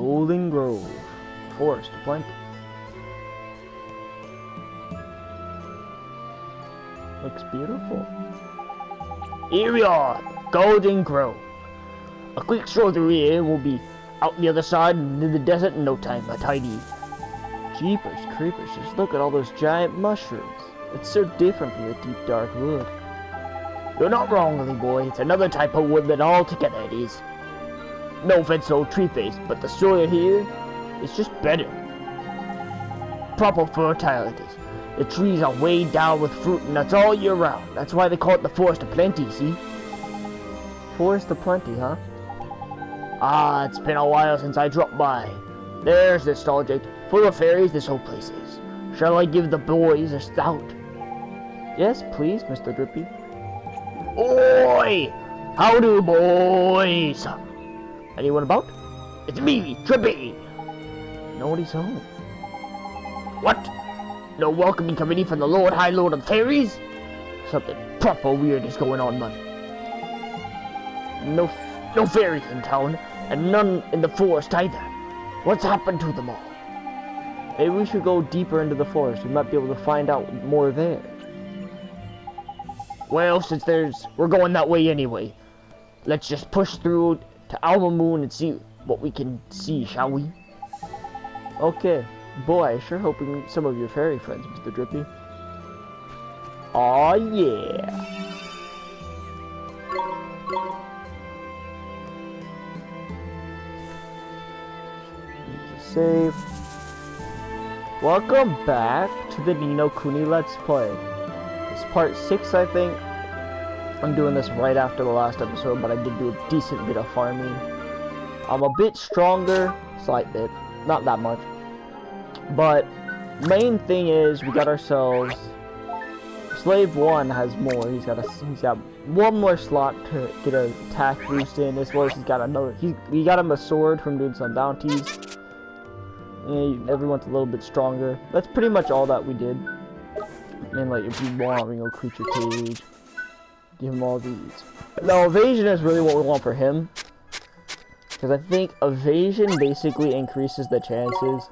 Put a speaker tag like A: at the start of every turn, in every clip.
A: Golden Grove. Forest plenty. Looks beautiful. Here we are, Golden Grove. A quick stroll through here, we'll be out the other side and in the desert in no time. A tidy. Jeepers creepers, just look at all those giant mushrooms. It's so different from the deep dark wood. You're not wrong, little boy. It's another type of woodland altogether, it is. No offense, old tree face, but the soil here is just better. Proper fertile it is. The trees are weighed down with fruit and nuts all year round. That's why they call it the Forest of Plenty, see? Forest of Plenty, huh? Ah, it's been a while since I dropped by. There's nostalgic. Full of fairies, this whole place is. Shall I give the boys a stout? Yes, please, Mr. Drippy. Oi! Howdy, boys! Anyone about? It's me, Drippy! Nobody's home. What? No welcoming committee from the Lord High Lord of Fairies? Something proper weird is going on, man. No fairies in town, and none in the forest either. What's happened to them all? Maybe we should go deeper into the forest. We might be able to find out more there. Well, since we're going that way anyway, let's just push through to Alma Moon and see what we can see, shall we? Okay. Boy, I sure hope we meet some of your fairy friends, Mr. Drippy. Aw, yeah. Save. Welcome back to the Nino Kuni Let's Play. It's part 6, I think. I'm doing this right after the last episode, but I did do a decent bit of farming. I'm a bit stronger, slight bit, not that much. But main thing is we got ourselves Slave 1 has more. He's got one more slot to get an attack boost in, as well as he's got another. We got him a sword from doing some bounties. Everyone's a little bit stronger. That's pretty much all that we did. And like, if you want, we go creature cage. Give him all these. Now, evasion is really what we want for him, because I think evasion basically increases the chances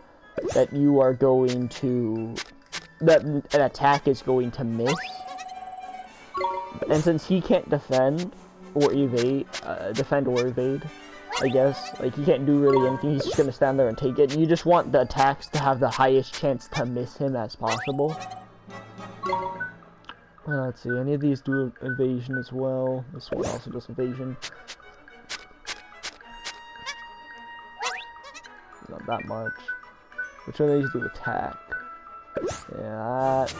A: that you are going to, that an attack is going to miss. And since he can't defend or evade, I guess, like, he can't do really anything, he's just gonna stand there and take it. You just want the attacks to have the highest chance to miss him as possible. Let's see, any of these do evasion as well. This one also does evasion. Not that much. Which one of these do attack? Yeah, that.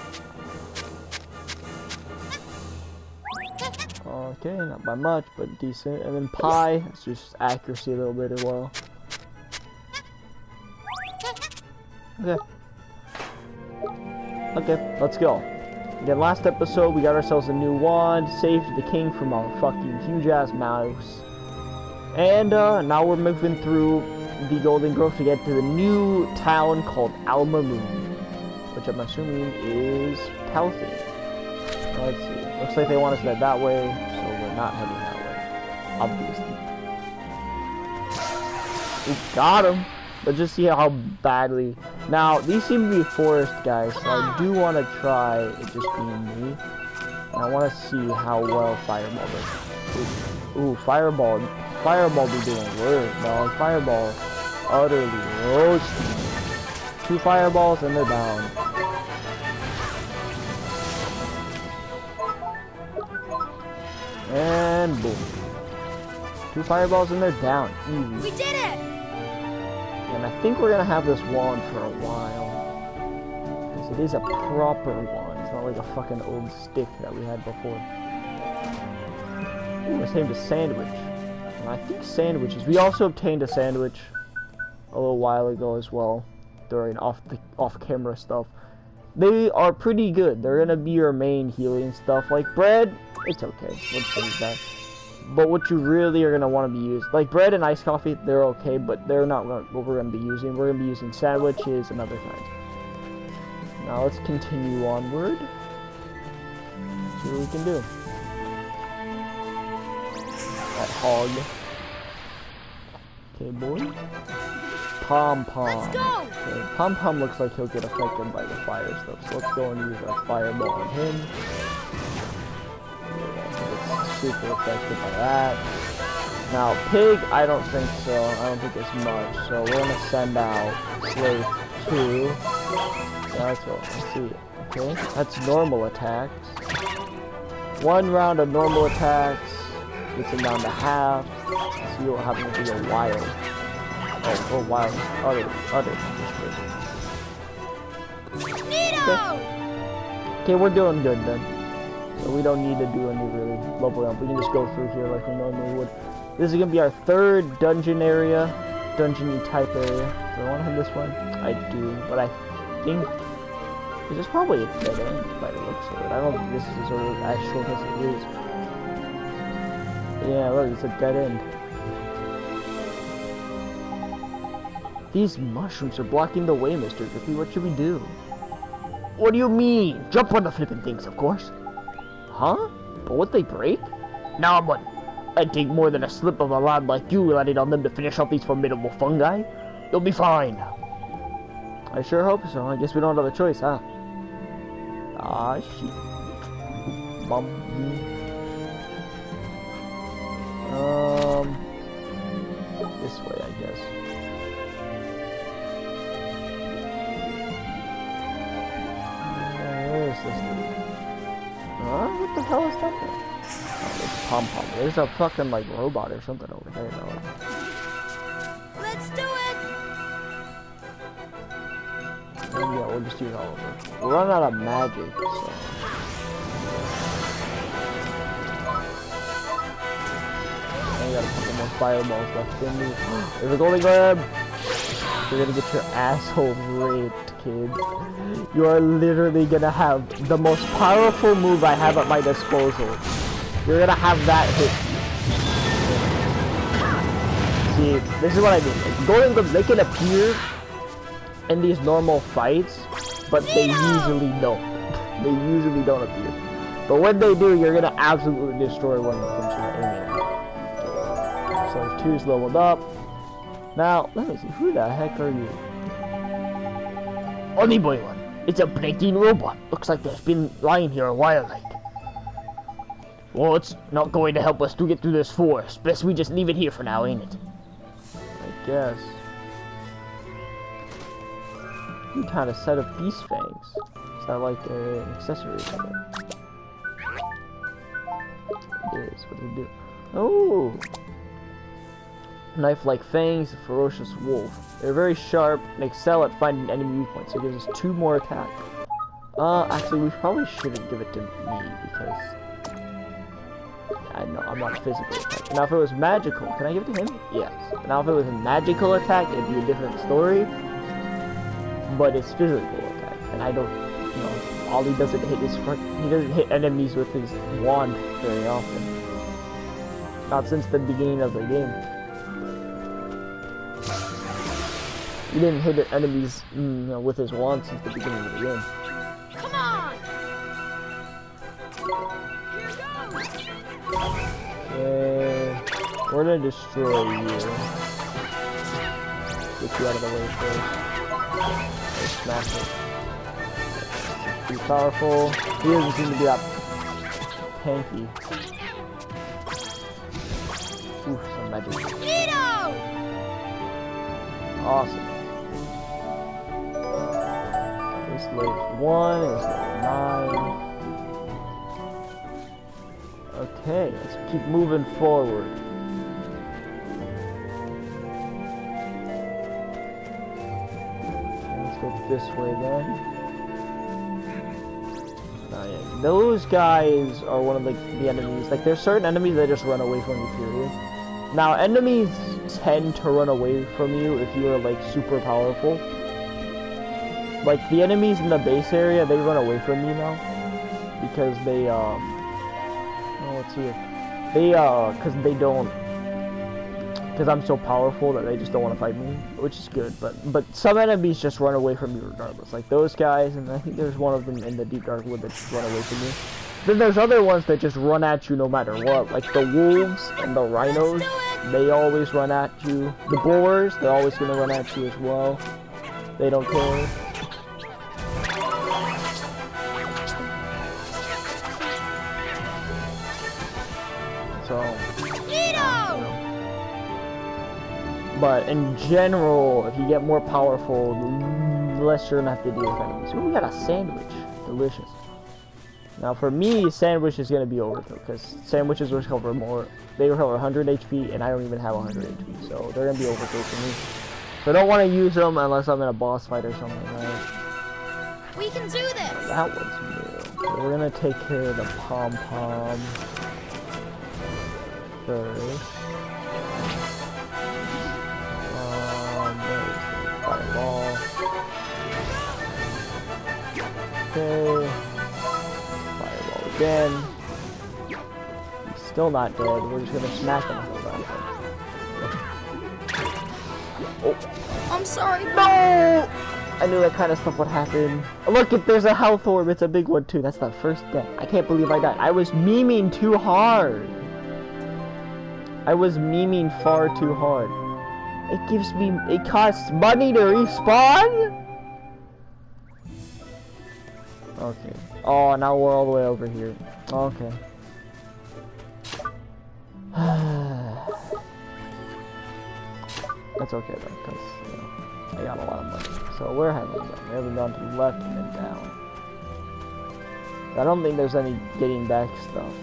A: Okay, not by much, but decent. And then pie, it's just accuracy a little bit as well. Okay, let's go. Again, last episode we got ourselves a new wand, saved the king from a fucking huge ass mouse. And now we're moving through the Golden Grove to get to the new town called Alma Moon, which I'm assuming is healthy. Let's see. Looks like they want us to head that way, so we're not heading that way. Obviously. We got him. Let's just see how badly. Now, these seem to be forest guys, so I do want to try it just being me. And I want to see how well Fireball does. Ooh, Fireball. Fireball be doing work, dog. Fireball utterly roasting. 2 fireballs and they're down. And boom. 2 fireballs and they're down. Easy.
B: We did it!
A: And I think we're gonna have this wand for a while. Because it is a proper wand. It's not like a fucking old stick that we had before. Ooh, it's named a sandwich. And I think sandwiches. We also obtained a sandwich a little while ago as well, during off-camera stuff. They are pretty good. They're gonna be your main healing stuff. Like bread, it's okay. Let's use that. But what you really are gonna want to be using, like bread and iced coffee, they're okay, but they're not what we're gonna be using. We're gonna be using sandwiches and other kinds. Now let's continue onward. See what we can do. That hog. Okay, boy. Pom-Pom.
B: Let's go!
A: Okay, Pom-Pom looks like he'll get affected by the fire stuff, so let's go and use our fireball on him. He gets super affected by that. Now, Pig, I don't think so. I don't think it's much, so we're gonna send out Slave 2. Yeah, that's what I see. Okay, that's normal attacks. 1 round of normal attacks. Gets him down to half. Let's see what happens to the wild. Oh, wild. Other. Okay, we're doing good then. So we don't need to do any really level up. We can just go through here like we normally would. This is gonna be our 3rd dungeon area. Dungeon-y type area. Do I want to have this one? I do, but I think this is probably a dead end by the looks of it. I don't think this is sort of as short as it is. Yeah, look, it's a dead end. These mushrooms are blocking the way, Mr. Drippy. What should we do? What do you mean? Jump on the flipping things, of course. Huh? But would they break? Now I'm on. I'd take more than a slip of a lad like you landing on them to finish off these formidable fungi. You'll be fine. I sure hope so. I guess we don't have a choice, huh? Ah, shit. This way, I guess. Where is this dude? Huh? What the hell is that thing? Oh, there's Pom-Pom. There's a fucking, like, robot or something over there. No.
B: Let's do it!
A: Yeah, we'll just use all of it. We're running out of magic, so... I got a couple more fireballs left in me. There's a golden grab! You're gonna get your asshole raped, kid. You are literally gonna have the most powerful move I have at my disposal. You're gonna have that hit you. See, this is what I mean. Like, golden globes, they can appear in these normal fights, but they usually don't. They usually don't appear. But when they do, you're gonna absolutely destroy one of them from aiming at. So 2's leveled up. Now, let me see, who the heck are you? Only boy one. It's a breaking robot. Looks like they've been lying here a while, like. Well, it's not going to help us to get through this forest. Best we just leave it here for now, ain't it? I guess. You had a set of beast fangs. Is that like an accessory or something? It is. What does it do? Oh! Knife-like fangs, a ferocious wolf. They're very sharp and excel at finding enemy viewpoints, so it gives us 2 more attack. Actually, we probably shouldn't give it to me, because... I know, I'm not physically attacked. Now, if it was magical, can I give it to him? Yes. Now, if it was a magical attack, it'd be a different story. But it's physical attack, and I don't, you know, Ollie doesn't hit his front... He doesn't hit enemies with his wand very often. Not since the beginning of the game. He didn't hit enemies, you know, with his wand since the beginning of the game.
B: Come on!
A: Okay, we're gonna destroy you. Get you out of the way first. Let's smash it. Too powerful. He doesn't seem to be that tanky. Ooh, some magic. Awesome. This level 1 is level 9. Okay, let's keep moving forward. Okay, let's go this way then. Yeah. Those guys are one of the enemies. Like, there's certain enemies that just run away from you, period. Now, enemies tend to run away from you if you are, like, super powerful. Like, the enemies in the base area, they run away from you now. Because they, oh, let's see. Because they don't... Because I'm so powerful that they just don't want to fight me, which is good. But some enemies just run away from you regardless. Like, those guys, and I think there's one of them in the Deep Dark Wood that just run away from you. Then there's other ones that just run at you no matter what. Like, the wolves and the rhinos. they always run at you. The boars, they're always gonna run at you as well. They don't care. So, but in general, if you get more powerful, the less you're gonna have to deal with enemies. Ooh, we got a sandwich. Delicious. Now for me, sandwich is gonna be overkill because sandwiches recover more. They recover 100 HP, and I don't even have 100 HP, so they're gonna be overkill for me. So I don't want to use them unless I'm in a boss fight or something, right?
B: We can do this.
A: That one's new. So we're gonna take care of the pom-pom first. There's the fireball. Okay. Fireball again. He's still not dead. We're just gonna smash him with that. Oh.
B: I'm sorry.
A: No! I knew that kind of stuff would happen. Look, there's a health orb. It's a big one too. That's the first death. I can't believe I died. I was memeing too hard. I was memeing far too hard. It costs money to respawn? Okay. Oh, now we're all the way over here. Okay. That's okay though, because, you know, I got a lot of money. So where have we gone? We haven't gone to the left and then down. I don't think there's any getting back stuff.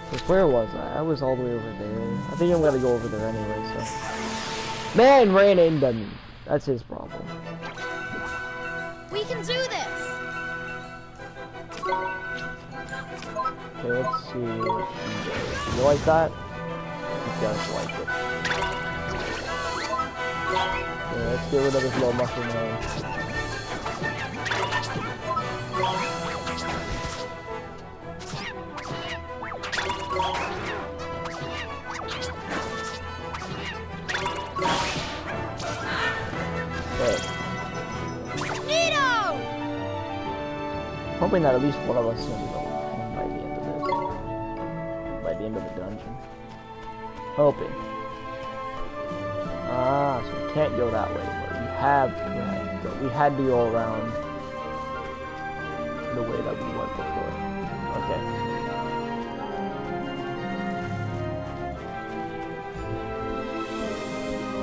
A: Because where was I? I was all the way over there. I think I'm gonna go over there anyway, so. Man ran into me. That's his problem.
B: We can do this.
A: Okay, let's see. You like that? He does like it. Okay, let's get rid of this little mushroom there. Hoping that at least one of us is going to be level 10 by the end of this. By the end of the dungeon. Hoping. Ah, so we can't go that way, but we had to go around the way that we went before. Okay.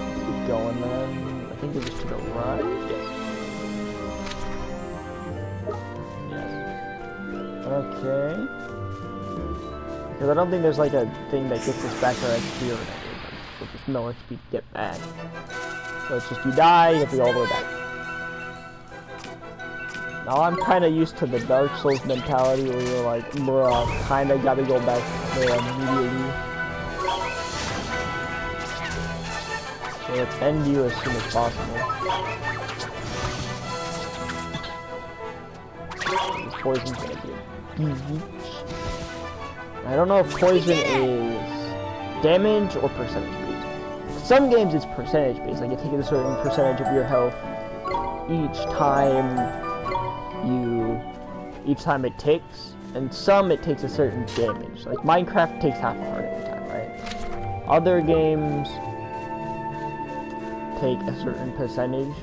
A: Let's keep going then. I think it was to the right. Yes. Okay. Because I don't think there's like a thing that gets us back our XP or anything. There's just no XP to get back. So it's just you die, you have to go all the way back. Now I'm kind of used to the Dark Souls mentality where you're like, bruh, kind of gotta go back there immediately. So let's end you as soon as possible. This poison's gonna be I don't know if poison is damage or percentage based. Some games it's percentage based, like you take a certain percentage of your health each time it ticks, and some it takes a certain damage. Like Minecraft takes half a heart every time, right? Other games take a certain percentage.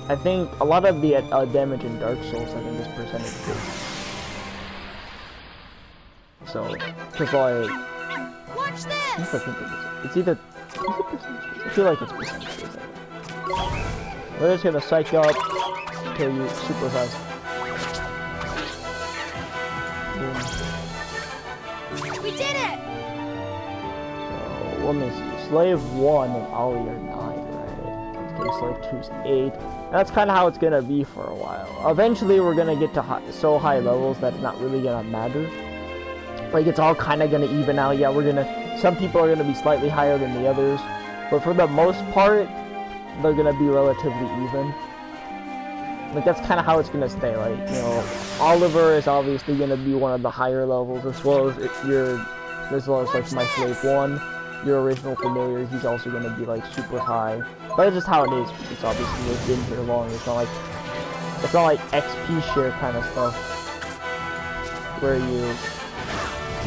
A: I think a lot of the damage in Dark Souls I think is percentage based. So, because like,
B: watch this.
A: It's either I feel like it's percentage. We're just gonna psych you up, kill you super fast. Boom.
B: We did it.
A: So let me see. Slave 1 and Ali are 9, right? Okay, Slave 2's 8. That's kind of how it's gonna be for a while. Eventually, we're gonna get to so high levels that it's not really gonna matter. Like, it's all kind of gonna even out. Yeah, some people are gonna be slightly higher than the others, but for the most part, they're gonna be relatively even. Like, that's kind of how it's gonna stay. Like, you know, Oliver is obviously gonna be one of the higher levels, as well as like my Slave 1, your original familiar. He's also gonna be like super high. But it's just how it is. It's obviously we've been here long. It's not like XP share kind of stuff, where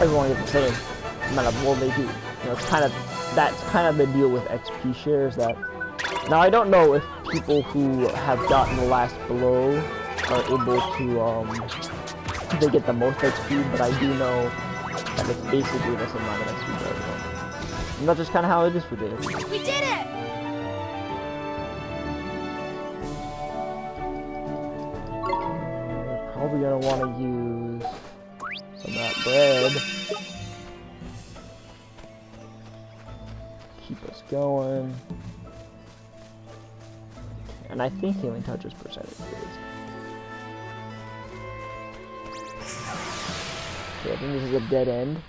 A: everyone gets the same amount of what they do. You know, that's kind of the deal with XP shares. That now I don't know if people who have gotten the last blow are able to they get the most XP, but I do know that it's basically the same amount of XP for everyone. And that's just kind of how it is for Dave.
B: We did it!
A: We're probably gonna want to use some of that bread. Keep us going. And I think healing touches percentage is. Okay, I think this is a dead end.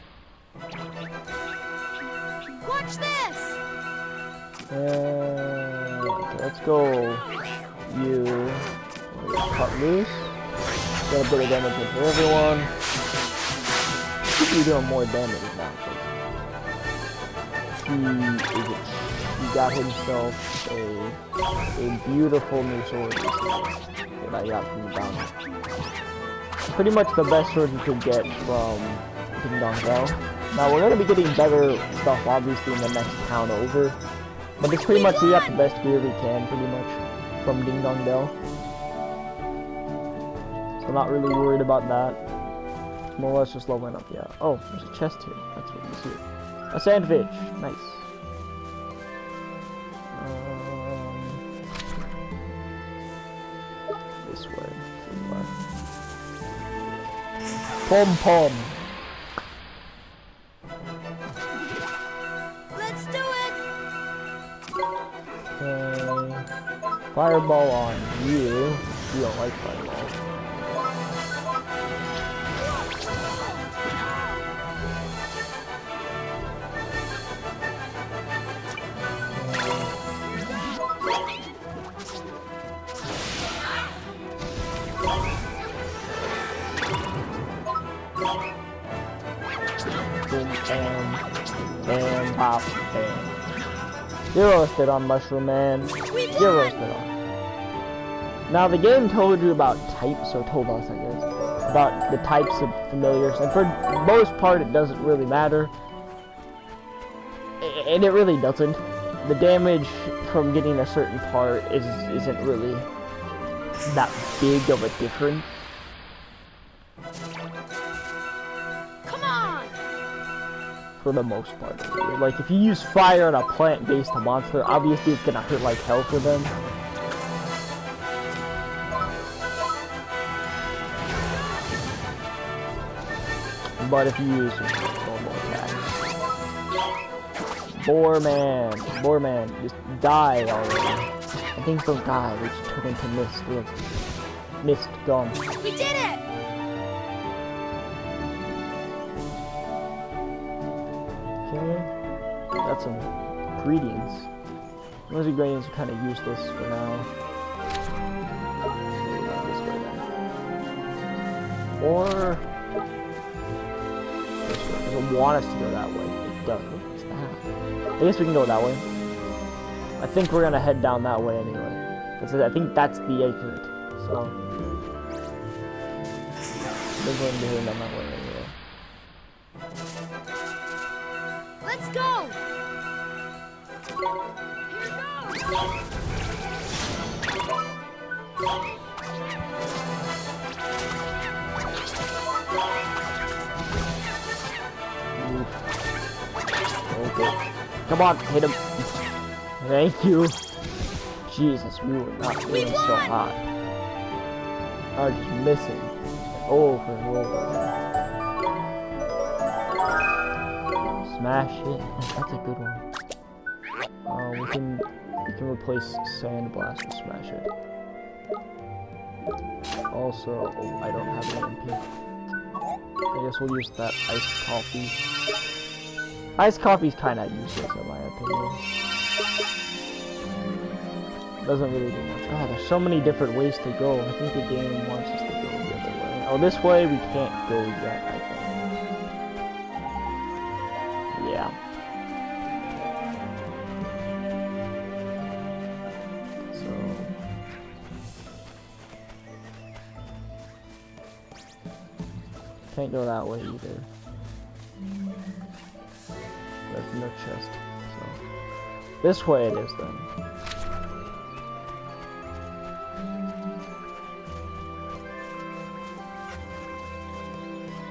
B: Watch this!
A: Okay, let's go. You cut loose. Get a bit of damage for everyone. He's doing more damage now. He got himself a beautiful new sword that I got from the bounty. Pretty much the best sword you could get from Ding Dong Bell. Now we're gonna be getting better stuff obviously in the next town over, but it's pretty much we got the best gear we can pretty much from Ding Dong Bell. So not really worried about that. It's more or less just leveling up. Yeah. Oh, there's a chest here. That's what is here. A sandwich. Nice. This way. Pom pom.
B: Let's do it!
A: Fireball on you. You don't like fireballs. Bam, pop, bam. You're roasted on, Mushroom Man. You're roasted on. Now, the game told you about types, or told us, I guess, about the types of familiars, and for the most part, it doesn't really matter. And it really doesn't. The damage from getting a certain part isn't really that big of a difference. For the most part. Like, if you use fire on a plant-based monster, obviously it's gonna hurt like hell for them. But if you use normal attacks. Boar man, just die already. And things don't die, they just turn into mist. Look. Mist gone.
B: We did it!
A: Got some ingredients. Those ingredients are kind of useless for now. This way then. Or this way. It doesn't want us to go that way. It doesn't. What's that? I guess we can go that way. I think we're gonna head down that way anyway. I think that's the exit. So we're going to be heading down that way anyway.
B: Let's go!
A: Okay. Come on, hit him. Thank you. Jesus, we were not doing so hot. I was just missing. Over and over. Smash it. That's a good one. We can replace Sand Blast with Smash It. Also, I don't have an MP. I guess we'll use that iced coffee. Iced coffee's kind of useless in my opinion. Doesn't really do much. Ah, there's so many different ways to go. I think the game wants us to go the other way. Oh, this way we can't go yet, I think. Yeah. Can't go that way either. Let's No chest. So this way it is then.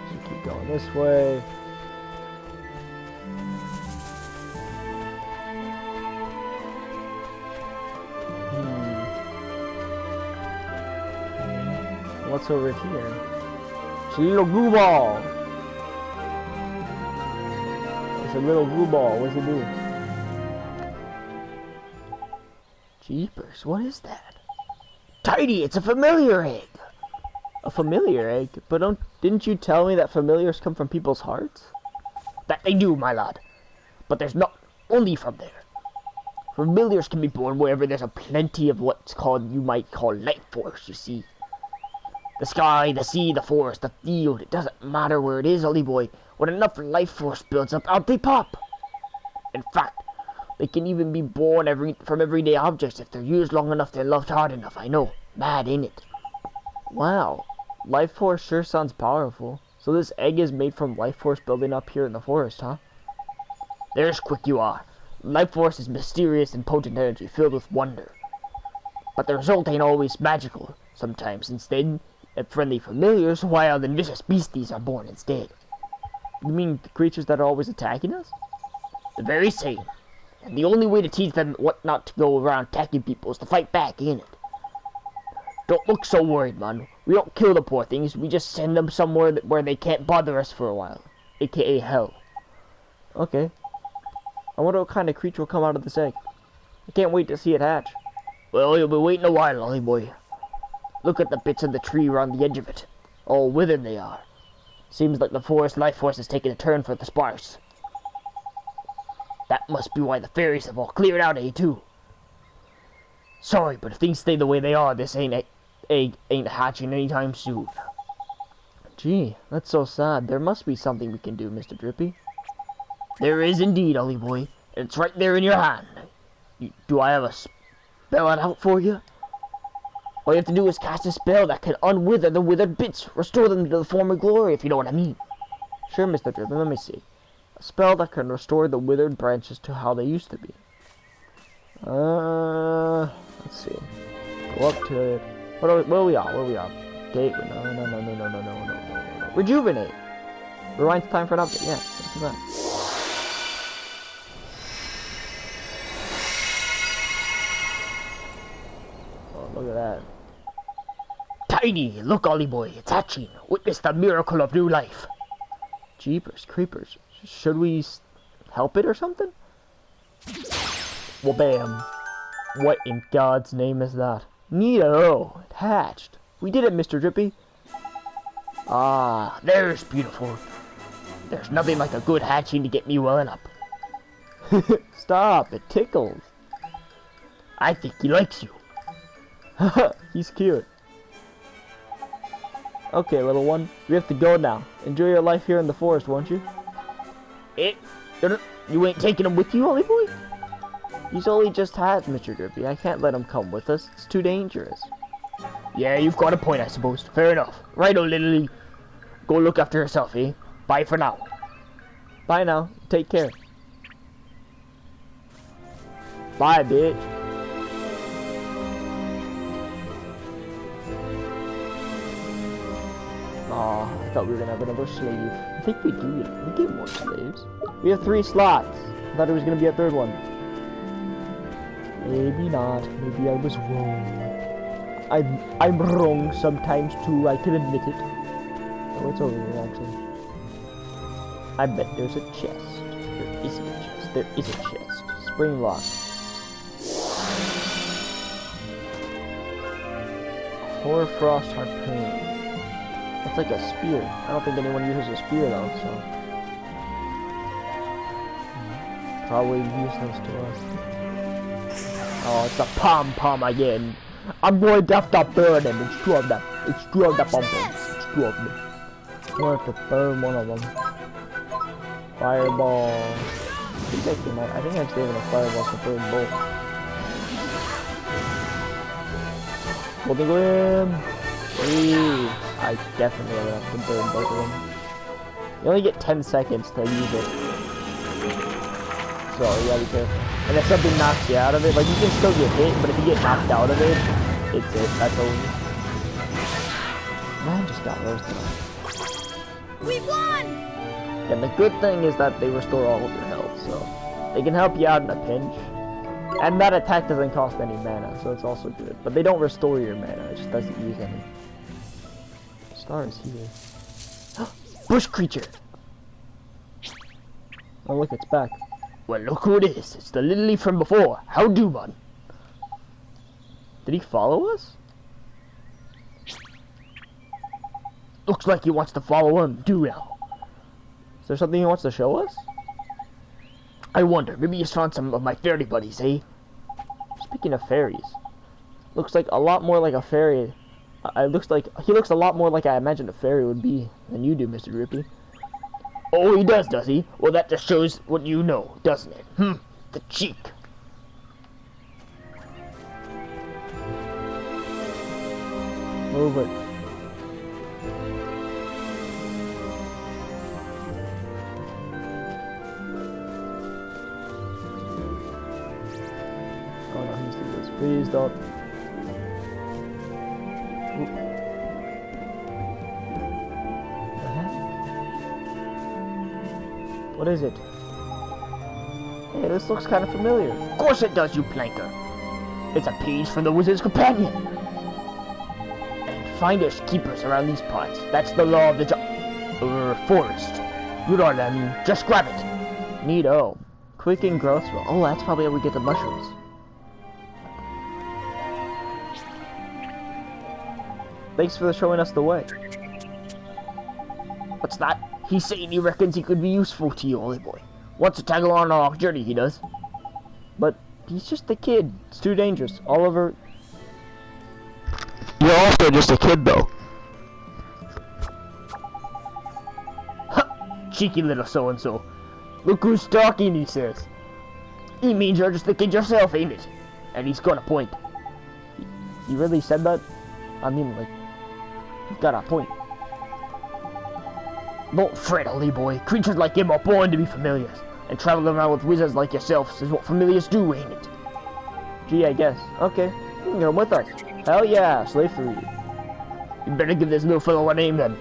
A: So keep going this way. What's over here? It's a little glue ball. It's a little glue ball. What's it do? Jeepers, what is that? Tidy, it's a familiar egg. A familiar egg? But didn't you tell me that familiars come from people's hearts? That they do, my lad. But there's not only from there. Familiars can be born wherever there's a plenty of what's called, you might call, life force, you see. The sky, the sea, the forest, the field, it doesn't matter where it is, Ollie boy. When enough life force builds up, out they pop. In fact, they can even be born from everyday objects if they're used long enough, they're loved hard enough. I know, mad, ain't it? Wow, life force sure sounds powerful. So this egg is made from life force building up here in the forest, huh? There's quick you are. Life force is mysterious and potent energy filled with wonder. But the result ain't always magical. Sometimes, instead, friendly familiars, wild and vicious beasties are born instead. You mean the creatures that are always attacking us? The very same. And the only way to teach them what not to go around attacking people is to fight back, ain't it? Don't look so worried, man. We don't kill the poor things, we just send them somewhere where they can't bother us for a while. AKA hell. Okay. I wonder what kind of creature will come out of this egg. I can't wait to see it hatch. Well, you'll be waiting a while, Ollie boy. Look at the bits of the tree around the edge of it. All withered they are. Seems like the forest life force has taken a turn for the sparse. That must be why the fairies have all cleared out, too. Sorry, but if things stay the way they are, this egg ain't hatching anytime soon. Gee, that's so sad. There must be something we can do, Mr. Drippy. There is indeed, Ollie boy. And it's right there in your hand. Do I have a spell it out for you? All you have to do is cast a spell that can unwither the withered bits, restore them to the former glory, if you know what I mean. Sure, Mr. Drippin, let me see. A spell that can restore the withered branches to how they used to be. Let's see. Go up to it. Where are we at? Gate. No. Rejuvenate. Rewind time for an update. Yeah, let's do that. Oh, look at that. Tiny! Look, Ollie boy, it's hatching. Witness the miracle of new life. Jeepers creepers. Should we help it or something? Well, bam. What in God's name is that? Neato! It hatched. We did it, Mr. Drippy. Ah, there's beautiful. There's nothing like a good hatching to get me welling up. Stop, it tickles. I think he likes you. He's cute. Okay, little one, we have to go now. Enjoy your life here in the forest, won't you? You ain't taking him with you, Ollie boy? He's only just hatched, Mr. Drippy. I can't let him come with us. It's too dangerous. Yeah, you've got a point, I suppose. Fair enough. Righto, Lily. Go look after yourself, eh? Bye for now. Bye now. Take care. Bye, bitch. Aw, I thought we were gonna have another slave. I think we do. We get more slaves. We have 3 slots. I thought it was gonna be a 3rd one. Maybe not. Maybe I was wrong. I'm wrong sometimes too. I can admit it. Oh, it's over here actually. I bet there's a chest. There isn't a chest. There is a chest. Spring lock. Hoarfrost harpoon. It's like a spear. I don't think anyone uses a spear though, so probably useless to us. Oh, it's a pom-pom again. I'm going to have to burn him. It's 2 of them. It's 2 of the pom-poms. It's 2 of them. I'm going to have to burn 1 of them. Fireball. I think I'm saving a fireball to burn both. Golden Glim. Hey, I definitely have to burn both of them. You only get 10 seconds to use it. So yeah, be careful. And if something knocks you out of it, like you can still get hit, but if you get knocked out of it, it's it. That's over. Man just got roasted.
B: We won!
A: And the good thing is that they restore all of your health, so they can help you out in a pinch. And that attack doesn't cost any mana, so it's also good. But they don't restore your mana, it just doesn't use any. Star is here. Bush creature! Oh look, it's back. Well, look who it is. It's the Lily from before. How do one? Did he follow us? Looks like he wants to follow him. Do now. Is there something he wants to show us? I wonder, maybe he's found some of my fairy buddies, eh? Speaking of fairies, looks like a lot more like a fairy. He looks a lot more like I imagined a fairy would be than you do, Mr. Rippy. Oh, he does he? Well, that just shows what you know, doesn't it? The cheek. Move it. Oh no, he's doing this. Please don't. What is it? Hey, this looks kind of familiar. Of course it does, you planker. It's a page from the Wizard's Companion. And finders keepers around these parts. That's the law of the forest. You know what I mean. Just grab it. Neato. Quick and growth. Oh, that's probably how we get the mushrooms. Thanks for showing us the way. What's that? He's saying he reckons he could be useful to you, Ollie boy. Wants to tag along on our journey, he does. But he's just a kid. It's too dangerous. Oliver... You're also just a kid, though. Ha! Cheeky little so-and-so. Look who's talking, he says. He means you're just a kid yourself, ain't it? And he's got a point. You really said that? I mean, like... He's got a point. Don't fret, Ollie boy. Creatures like him are born to be familiars. And traveling around with wizards like yourselves is what familiars do, ain't it? Gee, I guess. Okay. You can come with us. Hell yeah, slave for you. You better give this little fellow a name then.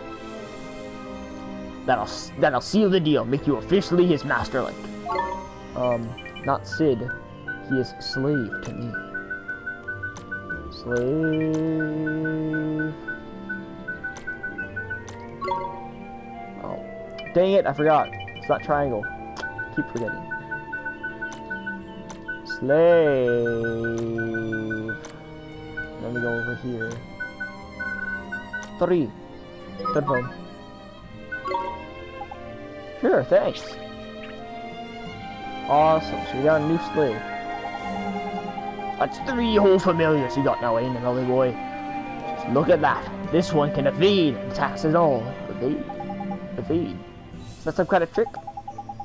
A: That'll seal the deal. Make you officially his master, like. Not Sid. He is slave to me. Slave... Dang it, I forgot. It's not triangle. Keep forgetting. Slave. Let me go over here. 3. Third home. Sure, thanks. Awesome, so we got a new slave. That's 3 whole familiars you got now, ain't it, Ollie boy? Just look at that. This one can evade attacks and all. Evade? Evade? Is that some kind of trick?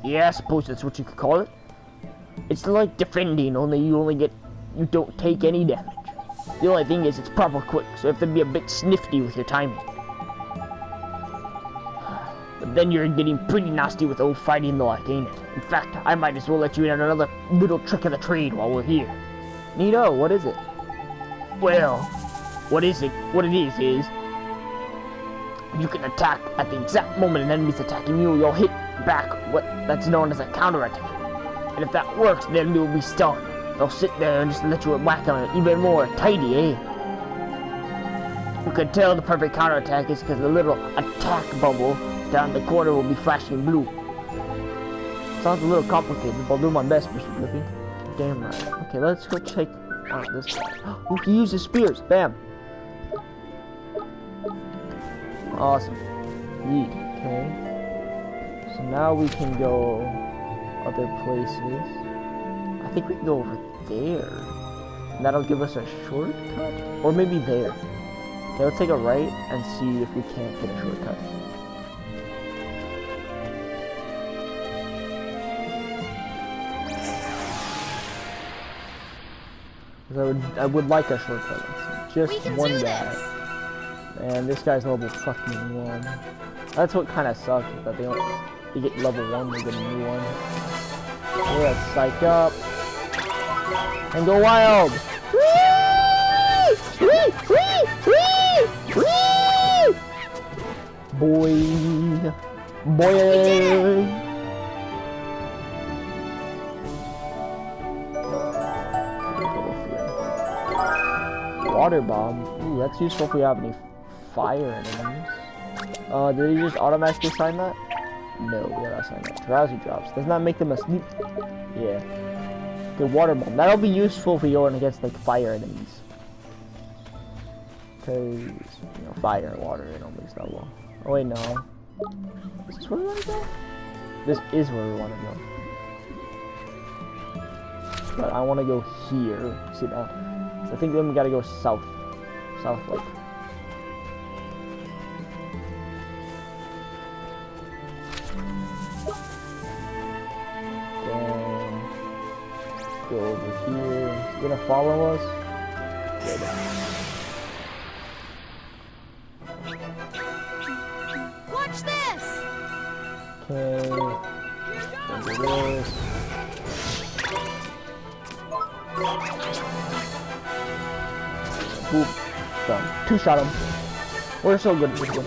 A: Yeah, I suppose that's what you could call it. It's like defending, only you don't take any damage. The only thing is it's proper quick, so you have to be a bit snifty with your timing. But then you're getting pretty nasty with old fighting the like, ain't it? In fact, I might as well let you in on another little trick of the trade while we're here. Neato, what is it? Well, what it is you can attack at the exact moment an enemy's attacking you, you'll hit back that's known as a counterattack. And if that works, the enemy will be stunned. They'll sit there and just let you whack them even more tidy, eh? You can tell the perfect counterattack is because the little attack bubble down the corner will be flashing blue. Sounds a little complicated, but I'll do my best, Mr. Griffin. Damn right. Okay, let's go check out this guy. Oh, he uses spears. Bam. Awesome. Yeet. Okay. So now we can go other places. I think we can go over there. And that'll give us a shortcut? Or maybe there. Okay, let's take a right and see if we can't get a shortcut. I would like a shortcut. Just one guy. And this guy's level fucking 1. That's what kind of sucks, is that they get level 1, they get a new one. Let's psych up. And go wild! Whee! Whee! Whee! Whee! Whee! Boy! Boy! Water bomb. Ooh, that's useful if we have any fire enemies. Did he just automatically assign that? No, we gotta assign that. Drowsy drops. Doesn't that make them asleep? Yeah. The water bomb. That'll be useful if we go in against like fire enemies. Cause you know, fire and water they don't mix that well. Oh wait, no. Is this where we wanna go? This is where we wanna go. But I wanna go here. See that? So I think then we gotta go south. South like. Then go over here. Is he gonna follow us? Good.
B: Watch this!
A: Okay. Then do this. Boop. Done. Two-shot him. We're so good at this one.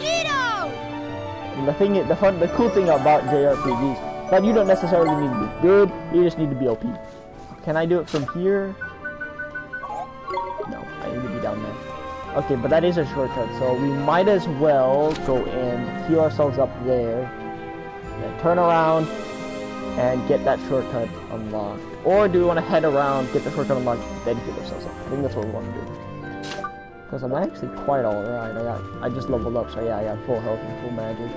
A: And the cool thing about JRPGs, that you don't necessarily need to be good, you just need to be OP. Can I do it from here? No, I need to be down there. Okay, but that is a shortcut, so we might as well go in, heal ourselves up there, then turn around, and get that shortcut unlocked. Or do we want to head around, get the shortcut unlocked, then heal ourselves up? I think that's what we want to do. Because I'm actually quite alright. I just leveled up, so yeah, I got full health and full magic.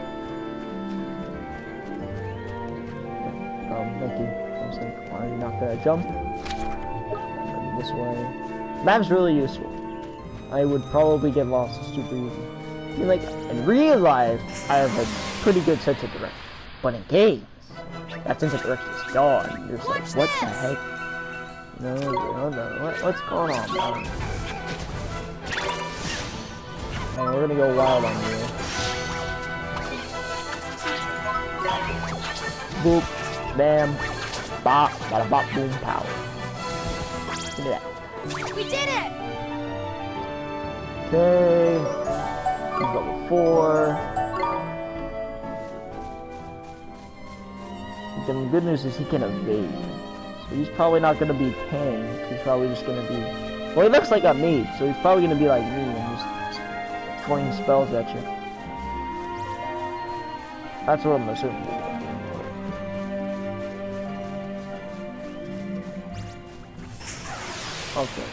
A: Thank you. I was like, why are you not gonna jump? This way. Map's really useful. I would probably get lost super easy. I mean, like, in real life, I have a pretty good sense of direction. But in games, that sense of direction is gone. You're just like, what the heck? No. What's going on, man? And we're gonna go wild on you. Boop, bam, bop, bada bop, boom, pow. Look at that.
B: We did it!
A: Okay. He's level 4. The good news is he can evade. So he's probably not gonna be tanked. He's probably just gonna be. Well, he looks like a mage, so he's probably gonna be like me and just throwing spells at you. That's what I'm assuming. Okay.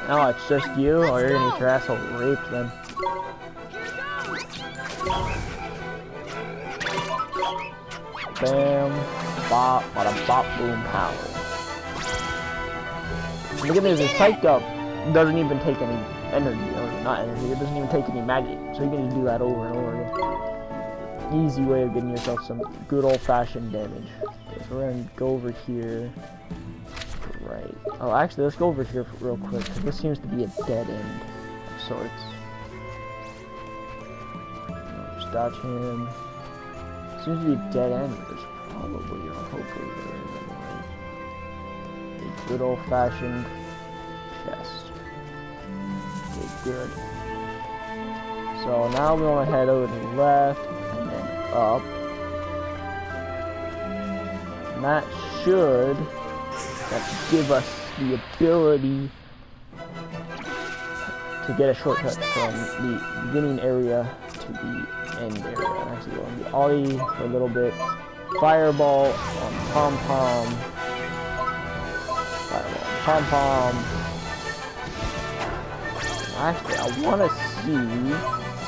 A: Now it's just you, or you're gonna get your asshole raped then. Bam, bop, bada bop, boom, pow. Look at this, his psych up doesn't even take any energy, or not energy, it doesn't even take any magic. So you can do that over and over again. Easy way of getting yourself some good old-fashioned damage. Okay, so we're gonna go over here. Right. Oh, actually, let's go over here real quick, because this seems to be a dead end of sorts. Just dodge him. Seems to be a dead end, but there's probably, or hopefully there is anyway. A good old-fashioned chest. Okay, good. So now we want to head over to the left, and then up. And that should give us the ability to get a shortcut from the beginning area to the end area. I'm actually going to ollie for a little bit. Fireball on pom-pom. Fireball on pom-pom. Actually, I want to see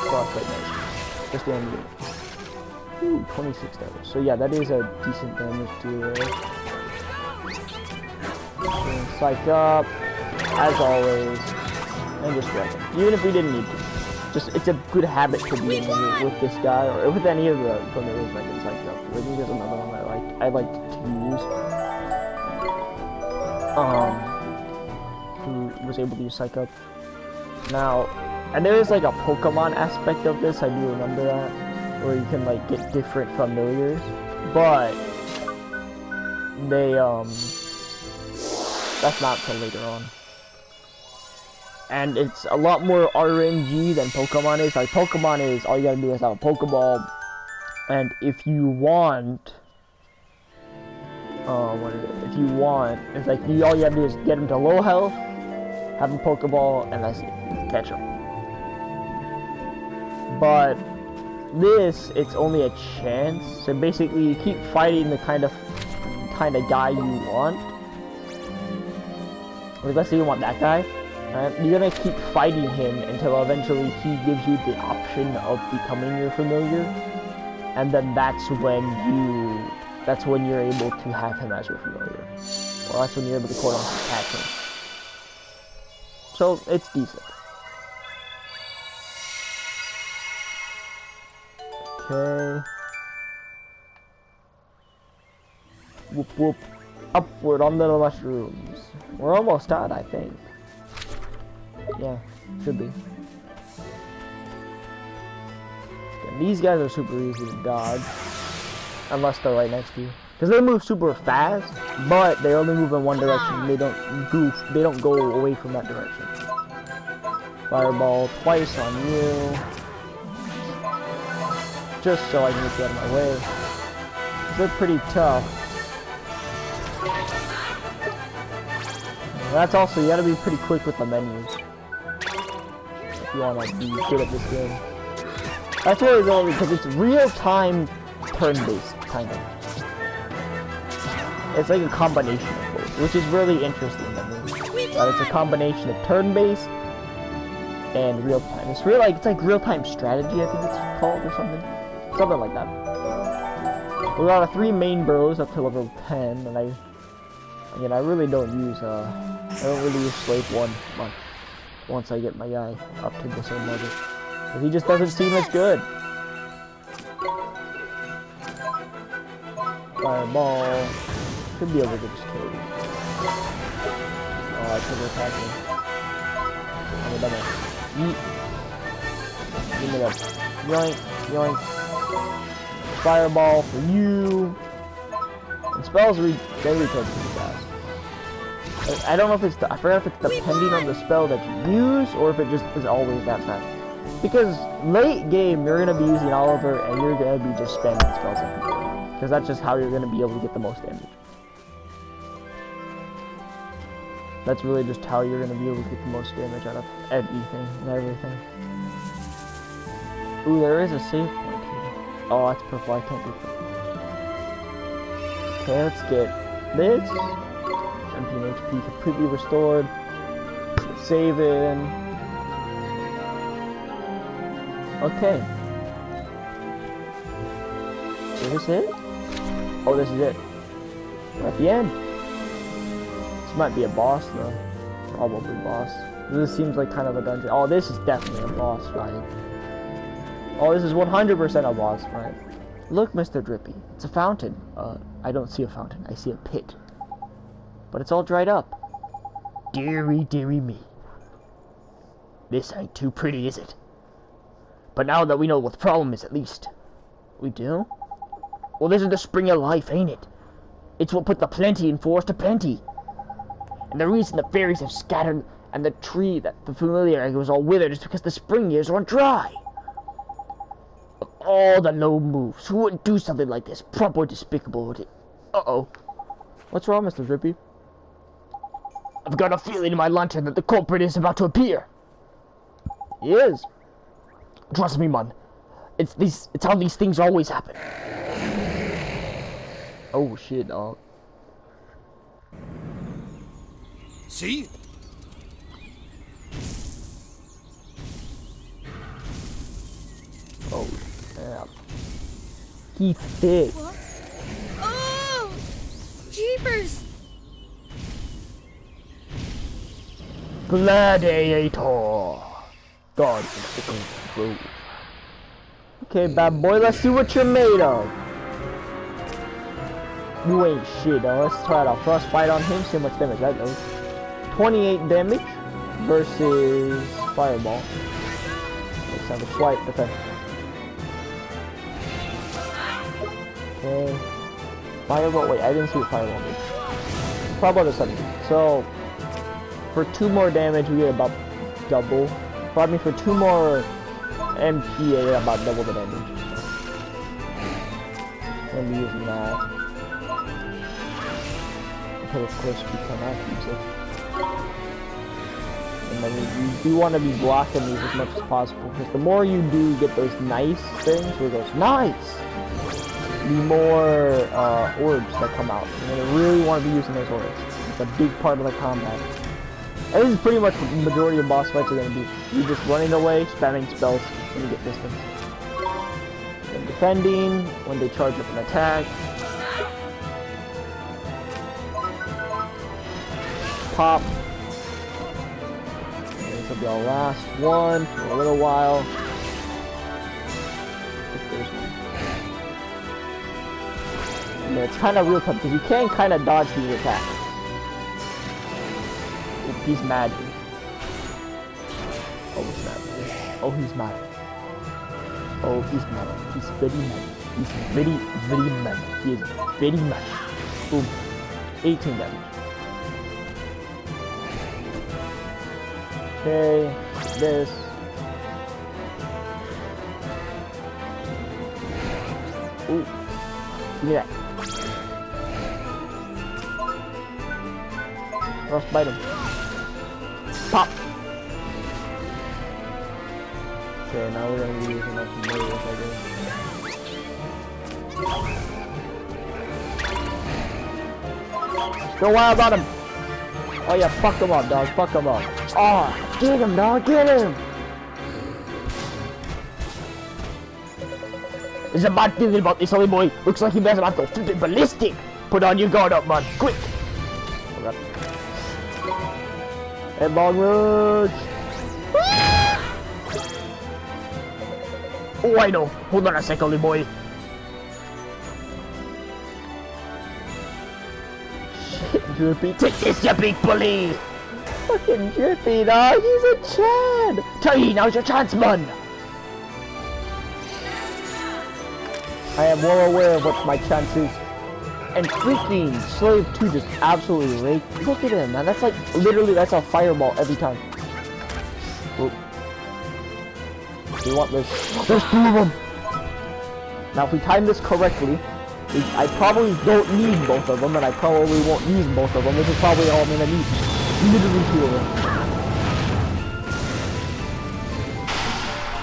A: frostbite knife. Just the end. Ooh, 26 damage. So yeah, that is a decent damage dealer. Psych up, as always, and just wreck him. Even if we didn't need to. Just, it's a good habit to be in here with this guy, or with any of the tornadoes that get psyched up. I think there's another one I like to use. Who was able to use psych up. Now, and there is like a Pokemon aspect of this, I do remember that, where you can like get different familiars. but they that's not till later on. And it's a lot more RNG than Pokemon is. Like Pokemon is all you gotta do is have a Pokeball, and if you want, what is it? If you want, it's like all you gotta do is get them to low health, have a Pokeball, and that's it. Catch them. But this, it's only a chance. So basically, you keep fighting the kind of guy you want. Like, let's say you want that guy. Right? You're gonna keep fighting him until eventually he gives you the option of becoming your familiar, and then that's when you're able to have him as your familiar. Well, that's when you're able to quote unquote catch him. So it's decent. Okay. Whoop whoop. Upward on the mushrooms. We're almost out, I think. Yeah, should be. And these guys are super easy to dodge. Unless they're right next to you. Because they move super fast, but they only move in one direction. They don't go away from that direction. Fireball twice on you. Just so I can get you out of my way. They're pretty tough. That's also, you gotta be pretty quick with the menus. If you wanna be good at this game. That's really good because it's real-time turn-based, kind of. It's like a combination of both, which is really interesting to me. That it's a combination of turn-based and real-time. It's like real-time strategy, I think it's called, or something. Something like that. We got 3 main bros up to level 10, and I really don't use Slave 1 much once I get my guy up to the same level. But he just doesn't seem as good. Fireball. Should be able to just kill you. Oh, I should attack me. I'm a double. Yeet. Give me that. Yoink. Yoink. Fireball for you. And spells they recharge pretty fast. I don't know if I forgot if it's depending on the spell that you use, or if it just is always that fast. Because late game, you're going to be using Oliver, and you're going to be just spamming spells at people. Because that's just how you're going to be able to get the most damage. That's really just how you're going to be able to get the most damage out of anything and everything. Ooh, there is a save point here. Oh, that's purple. I can't do that. Okay, let's get this. MP and HP completely restored. Saving. Okay. Is this it? Oh, this is it. We're at the end. This might be a boss, though. Probably boss. This seems like kind of a dungeon. Oh, this is definitely a boss fight. Oh, this is 100% a boss fight. Look, Mr. Drippy. It's a fountain. I don't see a fountain. I see a pit. But it's all dried up. Dearie, dearie me. This ain't too pretty, is it? But now that we know what the problem is, at least. We do? Well, this is the spring of life, ain't it? It's what put the plenty in forest to plenty. And the reason the fairies have scattered and the tree that the familiar was all withered is because the spring years run dry. Of all the low moves, who would do something like this? Proper despicable, would it? Uh-oh. What's wrong, Mr. Drippy? I've got a feeling in my lantern that the culprit is about to appear. He is. Trust me, man. It's how these things always happen. Oh shit, dog.
C: See?
A: Oh snap. He thick.
B: What? Oh! Jeepers!
A: Gladiator. God, it's the okay, bad boy, let's see what you're made of. You ain't shit, though. Let's try it out. Frostbite on him, see how much damage that does. 28 damage versus Fireball. Let's have a swipe defense. Okay. Fireball. Wait, I didn't see what fireball did. Probably about a 70. So, for 2 more damage, we get about double. Probably for 2 more MP, I get about double the damage. I'm gonna be using that. Until, of course, we cannot use it. And then you do want to be blocking these as much as possible, because the more you do get those nice things, where it goes, nice! The more orbs that come out. You're going to really want to be using those orbs. It's a big part of the combat. And this is pretty much what the majority of boss fights are going to be. You're just running away, spamming spells when you get distance. And defending, when they charge up an attack. Pop. And this will be our last one for a little while. If there's one. Yeah, it's kind of real tough because you can kind of dodge these attacks. If he's mad. Oh, he's mad. Oh, he's mad. Oh, he's mad. He's very mad. He's very, very mad. He is very mad. Boom. 18 damage. Okay, this. Ooh. Give me that. Frostbite him. Pop! Okay, now we're gonna be using that some more, I guess. Go wild on him! Oh yeah, fuck him up, dog. Fuck him up. Oh, get him, dog. Get him! There's a bad feeling about this, holy boy. Looks like he better about to go flipping ballistic. Put on your guard up, man. Quick! Oh, God. Headlong rush! Oh, I know. Hold on a sec, holy boy. Shit, Drippy. Take this, you big bully! Fucking Drippy, dog. He's a Chad! Tiny, now's your chance, man! I am well aware of what my chance is. And freaking Slave 2 just absolutely raked. Look at him, man. That's like, literally, that's a fireball every time. Oop. We want this. There's 2 of them! Now, if we time this correctly, I probably don't need both of them, and I probably won't use both of them. This is probably all I'm gonna need. Literally 2 of them.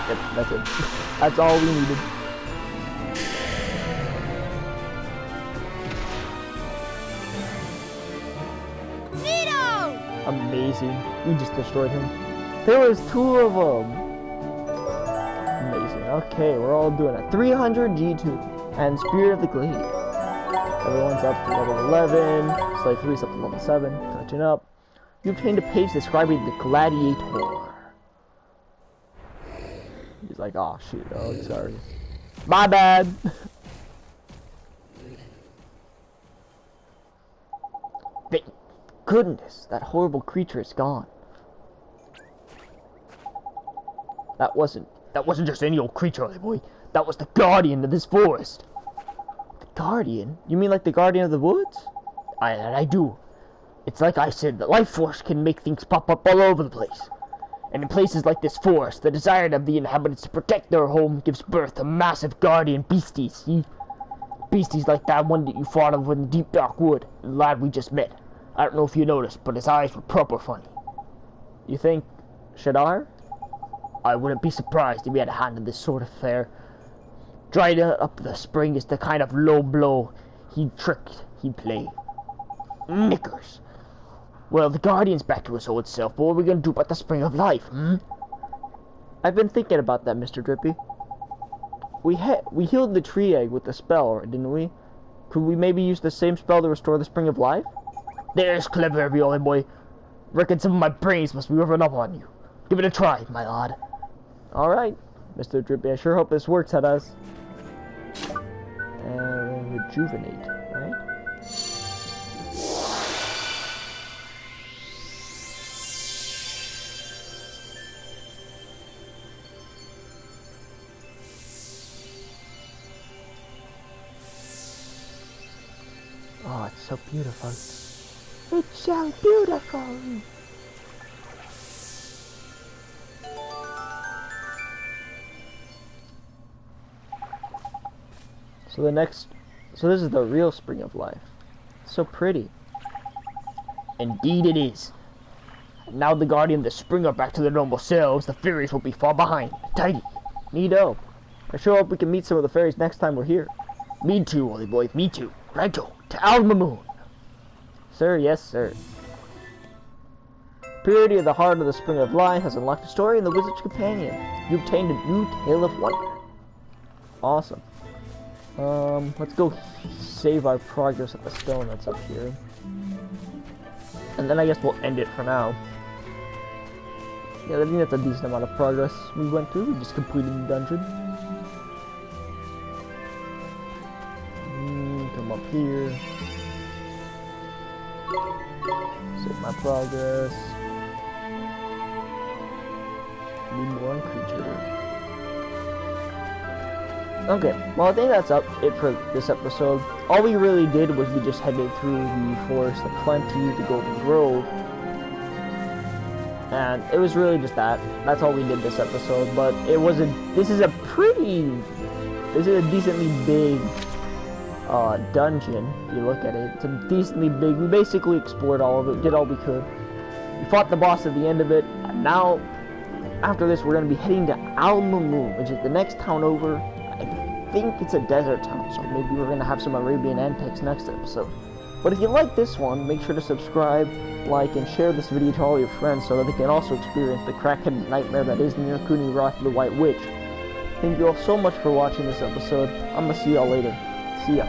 A: Yep, that's it. That's all we needed. Amazing. We just destroyed him. There was 2 of them. Amazing. Okay, we're all doing it. 300 G2 and Spirit of the Glade. Everyone's up to level 11. Slave 3's up to level 7. Catching up. You obtained a page describing the Gladiator. He's like, oh shoot, oh sorry. My bad. Goodness, that horrible creature is gone. That wasn't just any old creature, boy. That was the guardian of this forest. The guardian? You mean like the guardian of the woods? I do. It's like I said, the life force can make things pop up all over the place. And in places like this forest, the desire of the inhabitants to protect their home gives birth to massive guardian beasties, see? Beasties like that one that you fought over in the deep dark wood, the lad we just met. I don't know if you noticed, but his eyes were proper funny. You think Shadar? I wouldn't be surprised if he had a hand in this sort of affair. Dried up the spring is the kind of low blow he'd play. Knickers. Well, the Guardian's back to his old self, but what are we gonna do about the Spring of Life, hmm? I've been thinking about that, Mr. Drippy. We healed the tree egg with the spell, didn't we? Could we maybe use the same spell to restore the Spring of Life? There's clever, every old boy. Reckon some of my brains must be rubbing up on you. Give it a try, my lad. Alright, Mr. Drippy, I sure hope this works at us. Rejuvenate, right? Oh, it's so beautiful. It's so beautiful. So this is the real spring of life. So pretty. Indeed it is. Now the Guardian and the Spring are back to their normal selves. The fairies will be far behind. Tidy. Neato. I sure hope we can meet some of the fairies next time we're here. Me too, Ollie boy. Me too. Righto. To Alma Moon. Sir, yes, sir. Purity of the Heart of the Spring of Life has unlocked a story in the Wizard's Companion. You obtained a new Tale of Wonder. Awesome. Let's go save our progress at the stone that's up here. And then I guess we'll end it for now. Yeah, I think that's a decent amount of progress we went through. We just completed the dungeon. Come up here. Save my progress. Need more on creature. Okay, well I think that's it for this episode. All we really did was we just headed through the Forest of Plenty, the Golden Grove, and it was really just that. That's all we did this episode, but this is a decently big dungeon, if you look at it. It's a decently big, we basically explored all of it, did all we could. We fought the boss at the end of it, and now, after this, we're going to be heading to Alma Moon, which is the next town over. I think it's a desert town, so maybe we're going to have some Arabian antics next episode. But if you like this one, make sure to subscribe, like, and share this video to all your friends so that they can also experience the crackhead nightmare that is near Kuni the White Witch. Thank you all so much for watching this episode. I'm going to see y'all later. See ya.